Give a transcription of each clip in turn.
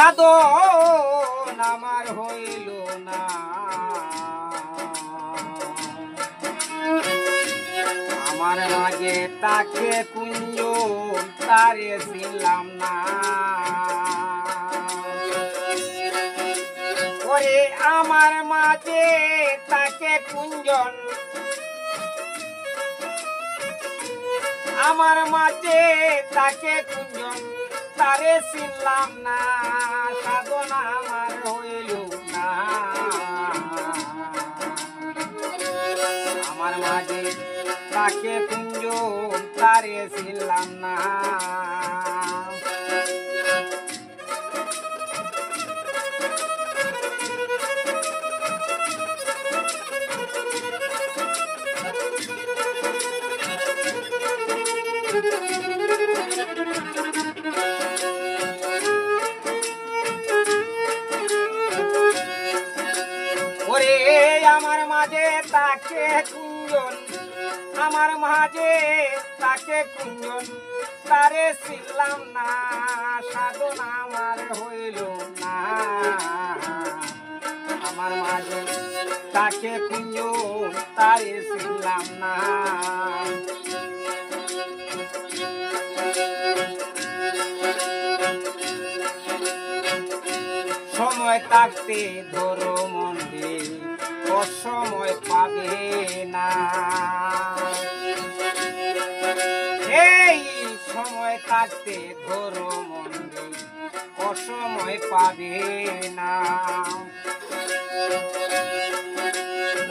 সাধন আমার হইল না। আমার মাঝে তাকে কুঞ্জ তারে ছিলাম না। ওরে আমার মাঝে তাকে কুঞ্জন, আমার মাঝে তাকে কুঞ্জন তারে ছিলাম না। সাধন আমার হইল না। আমার মাঝে তাকে কুঞ্জন তারে ছিলাম না। ওরে আমার মাঝে তাকে কুঞ্জন, আমার মাঝে তাকে কুঞ্জন তারে ছিলাম না। সাধন আমার হইল না। আমার মাঝে তাকে কুঞ্জন তারে ছিলাম না। সময় থাকতে ধরো মন্দির, অসময় পাবে না। এই সময় থাকতে ধরো মন্দির, অসময় পাবে না।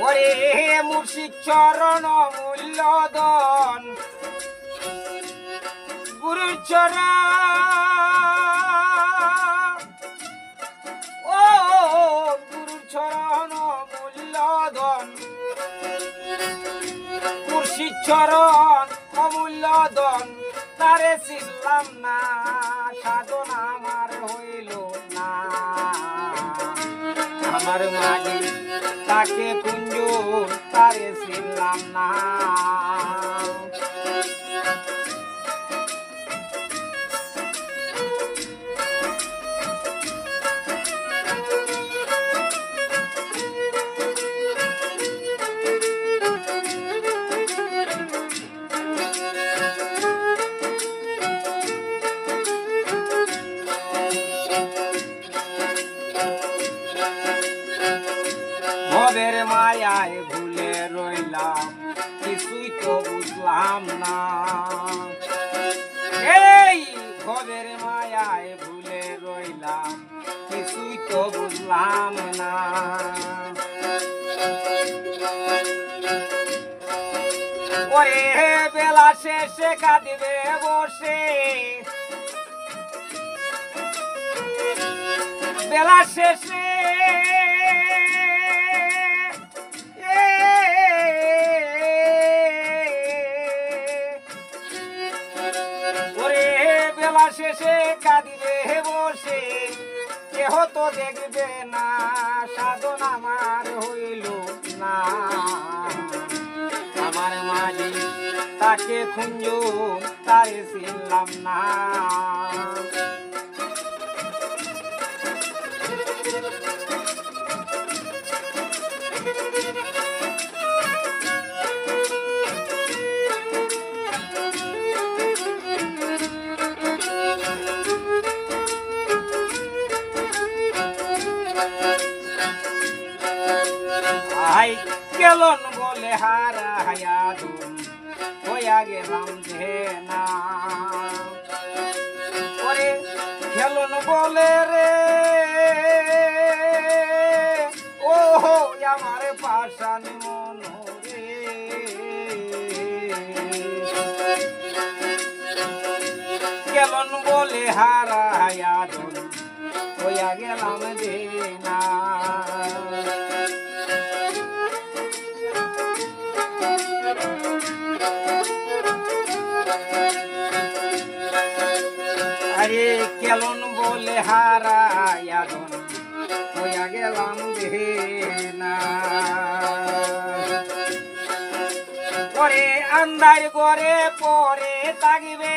ওরে মুর্শিদ চরণ মূল্যধন, গুরুর চরণ, ও গুরুর চরণ মূল্যধন, মুর্শিদ চরণ অমূল্যধন তারে ছিলাম না। সাধন আমার হইল না। আমার মাঝে তাকে কুঞ্জ তারে ছিলাম না। ভবের মায়ায় ভুলে রইলাম, কিছুই তো বুঝলাম না। এই ভবের মায়ায় ভুলে রইলাম, কিছুই তো বুঝলাম না। ওরে বেলা শেষে কাঁদিবে বসে, বেলা শেষে শেষে কাঁদিবে বসে, কেহ তো দেখবে না। সাধন আমার হইল না। আমার মাঝে তাকে কুঞ্জ তারে ছিলাম না। কেলন বলে হারাইয়া দুন হইয়া গেলাম যে না। ওরে খেলন বলে রে ও আমার পাশান মন রে। কেলন বলে হারাইয়া দুন হইয়া গেলাম যে না। আরে কেলন বলে হারাইয়া ধন হইয়া গেলাম যে না। পরে আন্ধার ঘরে পরে থাকবে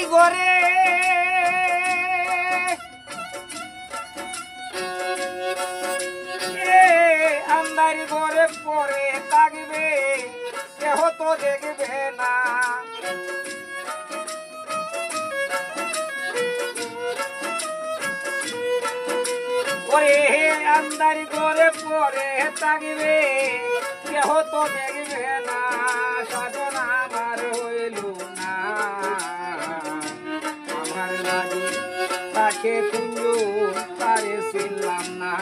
ঘরে আন্দারি ঘরে পরে থাকবে কেহ তো দেখবে না ওরে আন্দারি ঘরে পরে থাকবে কেহ তো দেখবে না সাধন আমার হইল না আমার লাগি তাকে কুঞ্জু তারে ছিলাম না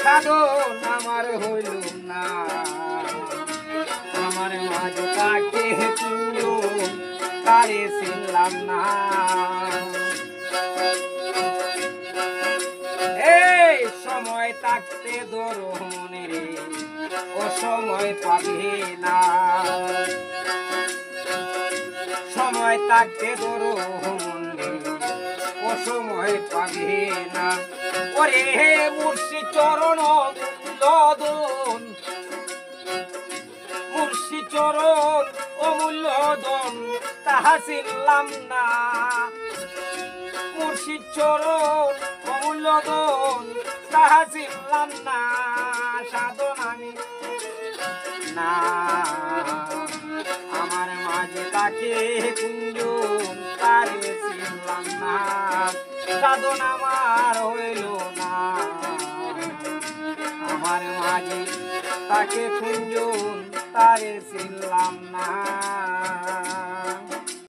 সাধন আমার হইল না আমার মাঝে তাকে কুঞ্জু তারে ছিলাম না এই সময় থাকতে দরমনে রে ও সময় পাবে না সময় থাকতে দরমনে ও সময় পাবে না ওরে মুর্শিদ চরণ লদন মুর্শিদ চরণ অমূল্য দন তাহা ছিলাম না মুর্শিদ চরণ অমূল্য দন তাহা ছিলাম না সাধন আমি না আমার মাঝে তাকে কুঞ্জ তারে ছিলাম না সাধন আমার হইল না আমার মাঝে তাকে কুঞ্জ তারে ছিলাম না